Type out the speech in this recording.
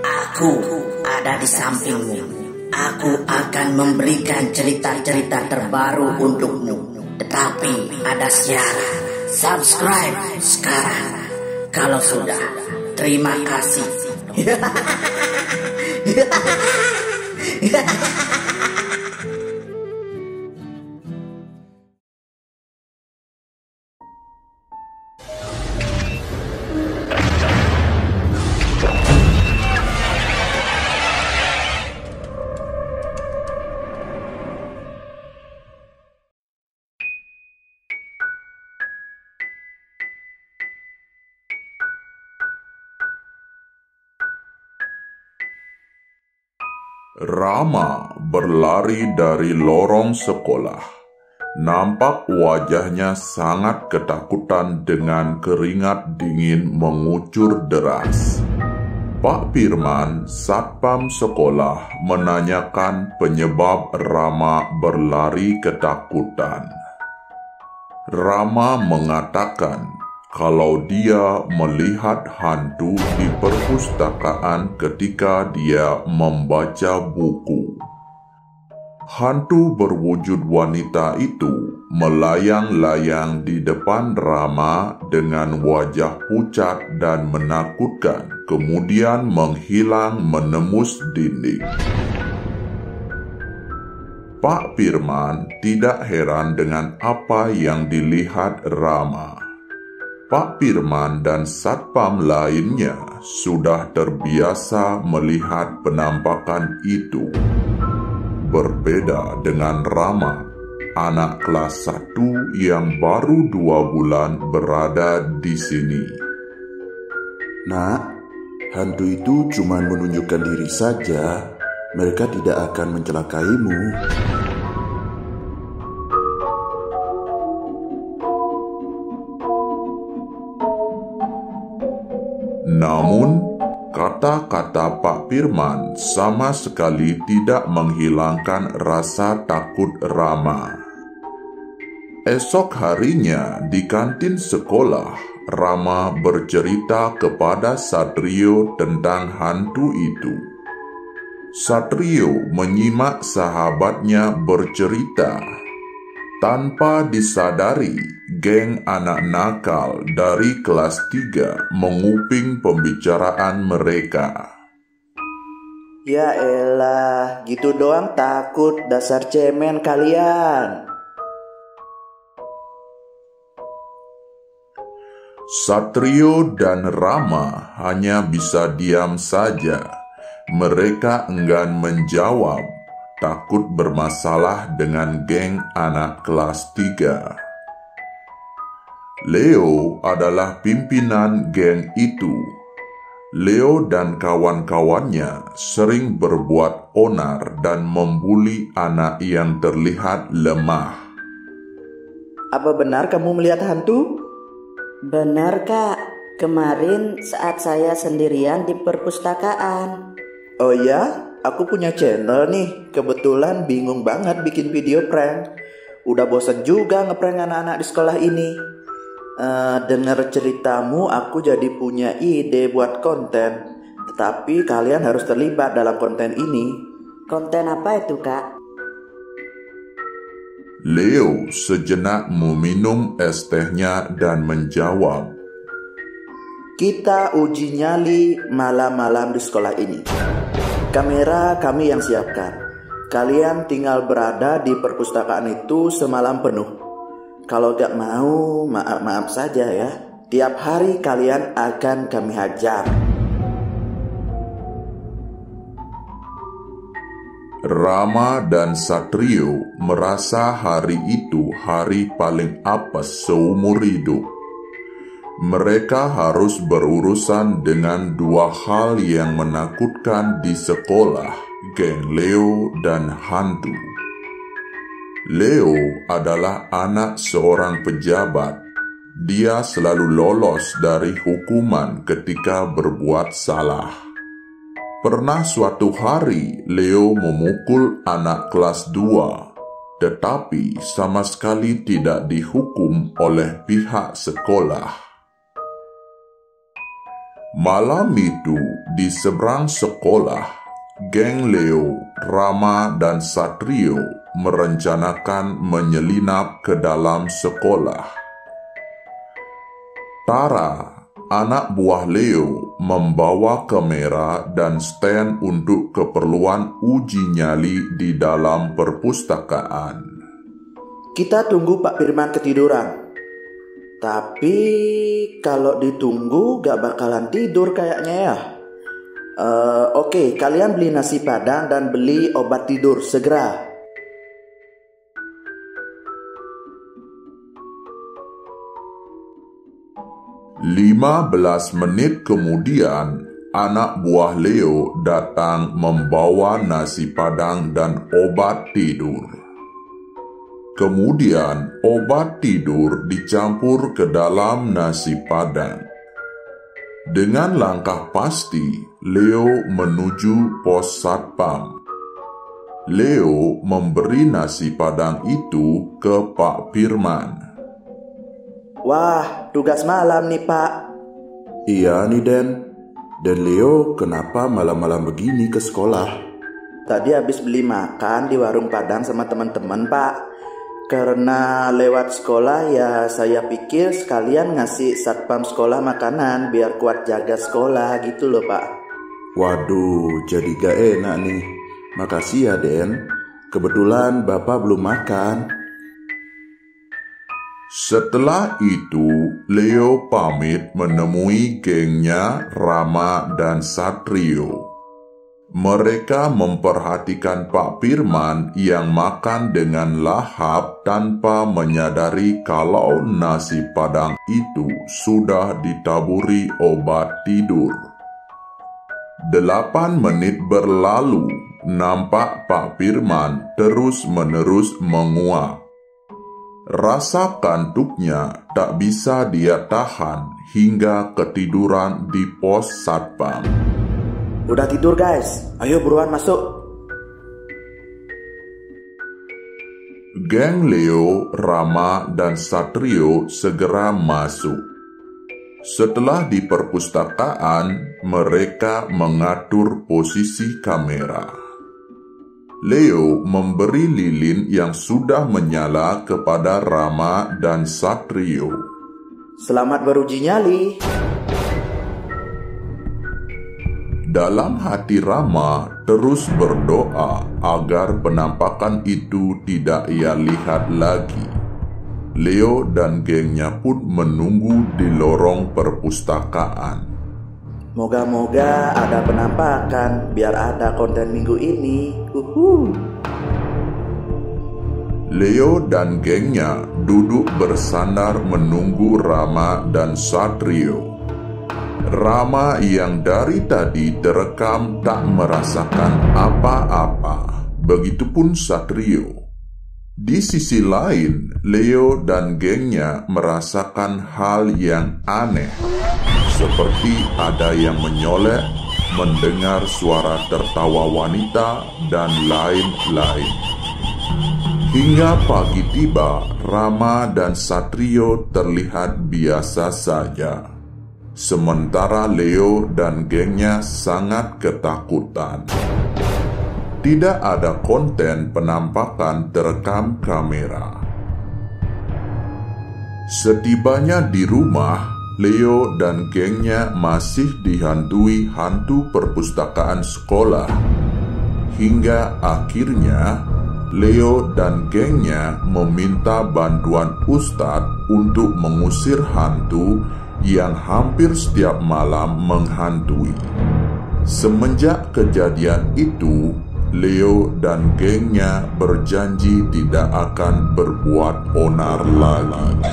Aku ada di sampingmu. Aku akan memberikan cerita-cerita terbaru untukmu. Tetapi ada syarat. Subscribe sekarang. Kalau sudah, terima kasih. Rama berlari dari lorong sekolah. Nampak wajahnya sangat ketakutan dengan keringat dingin mengucur deras. Pak Firman, satpam sekolah, menanyakan penyebab Rama berlari ketakutan. Rama mengatakan kalau dia melihat hantu di perpustakaan ketika dia membaca buku. Hantu berwujud wanita itu melayang-layang di depan Rama dengan wajah pucat dan menakutkan, kemudian menghilang menembus dinding. Pak Firman tidak heran dengan apa yang dilihat Rama. Pak Firman dan satpam lainnya sudah terbiasa melihat penampakan itu. Berbeda dengan Rama, anak kelas 1 yang baru 2 bulan berada di sini. Nak, hantu itu cuma menunjukkan diri saja. Mereka tidak akan mencelakaimu. Namun, kata-kata Pak Firman sama sekali tidak menghilangkan rasa takut Rama. Esok harinya di kantin sekolah, Rama bercerita kepada Satrio tentang hantu itu. Satrio menyimak sahabatnya bercerita. Tanpa disadari, geng anak nakal dari kelas 3 menguping pembicaraan mereka. Ya elah, gitu doang takut, dasar cemen kalian. Satrio dan Rama hanya bisa diam saja. Mereka enggan menjawab, takut bermasalah dengan geng anak kelas 3. Leo adalah pimpinan geng itu. Leo dan kawan-kawannya sering berbuat onar dan membuli anak yang terlihat lemah. Apa benar kamu melihat hantu? Benar, Kak. Kemarin saat saya sendirian di perpustakaan. Oh ya, aku punya channel nih. Kebetulan bingung banget bikin video prank. Udah bosan juga ngeprank anak-anak di sekolah ini. Dengar ceritamu, aku jadi punya ide buat konten. Tetapi kalian harus terlibat dalam konten ini. Konten apa itu, Kak? Leo sejenak meminum es tehnya dan menjawab, Kita uji nyali malam-malam di sekolah ini. Kamera kami yang siapkan. Kalian tinggal berada di perpustakaan itu semalam penuh. Kalau gak mau, maaf-maaf saja ya. Tiap hari kalian akan kami hajar. Rama dan Satrio merasa hari itu hari paling apes seumur hidup. Mereka harus berurusan dengan 2 hal yang menakutkan di sekolah, geng Leo dan hantu. Leo adalah anak seorang pejabat. Dia selalu lolos dari hukuman ketika berbuat salah. Pernah suatu hari Leo memukul anak kelas 2, tetapi sama sekali tidak dihukum oleh pihak sekolah. Malam itu di seberang sekolah, geng Leo, Rama, dan Satrio merencanakan menyelinap ke dalam sekolah. Tara, anak buah Leo, membawa kamera dan stand untuk keperluan uji nyali di dalam perpustakaan. Kita tunggu Pak Firman ketiduran. Tapi kalau ditunggu gak bakalan tidur kayaknya ya. Oke, kalian beli nasi padang dan beli obat tidur segera. Lima belas menit kemudian, anak buah Leo datang membawa nasi padang dan obat tidur. Kemudian obat tidur dicampur ke dalam nasi padang. Dengan langkah pasti, Leo menuju pos satpam. Leo memberi nasi padang itu ke Pak Firman. Wah, tugas malam nih Pak. Iya nih Den. Dan Leo kenapa malam-malam begini ke sekolah? Tadi habis beli makan di warung Padang sama teman-teman Pak. Karena lewat sekolah ya saya pikir sekalian ngasih satpam sekolah makanan biar kuat jaga sekolah gitu loh Pak. Waduh, jadi gak enak nih. Makasih ya Den. Kebetulan Bapak belum makan. Setelah itu, Leo pamit menemui gengnya Rama dan Satrio. Mereka memperhatikan Pak Firman yang makan dengan lahap tanpa menyadari kalau nasi padang itu sudah ditaburi obat tidur. 8 menit berlalu, nampak Pak Firman terus-menerus menguap. Rasa kantuknya tak bisa dia tahan hingga ketiduran di pos satpam. Udah tidur guys, ayo buruan masuk. Geng Leo, Rama, dan Satrio segera masuk. Setelah di perpustakaan, mereka mengatur posisi kamera. Leo memberi lilin yang sudah menyala kepada Rama dan Satrio. Selamat beruji nyali. Dalam hati Rama terus berdoa agar penampakan itu tidak ia lihat lagi. Leo dan gengnya pun menunggu di lorong perpustakaan. Moga-moga ada penampakan biar ada konten minggu ini. Leo dan gengnya duduk bersandar menunggu Rama dan Satrio. Rama yang dari tadi terekam tak merasakan apa-apa, begitupun Satrio. Di sisi lain, Leo dan gengnya merasakan hal yang aneh, seperti ada yang menyolek, mendengar suara tertawa wanita, dan lain-lain. Hingga pagi tiba, Rama dan Satrio terlihat biasa saja. Sementara Leo dan gengnya sangat ketakutan. Tidak ada konten penampakan terekam kamera. Setibanya di rumah, Leo dan gengnya masih dihantui hantu perpustakaan sekolah. Hingga akhirnya, Leo dan gengnya meminta bantuan Ustadz untuk mengusir hantu yang hampir setiap malam menghantui. Semenjak kejadian itu, Leo dan gengnya berjanji tidak akan berbuat onar lagi.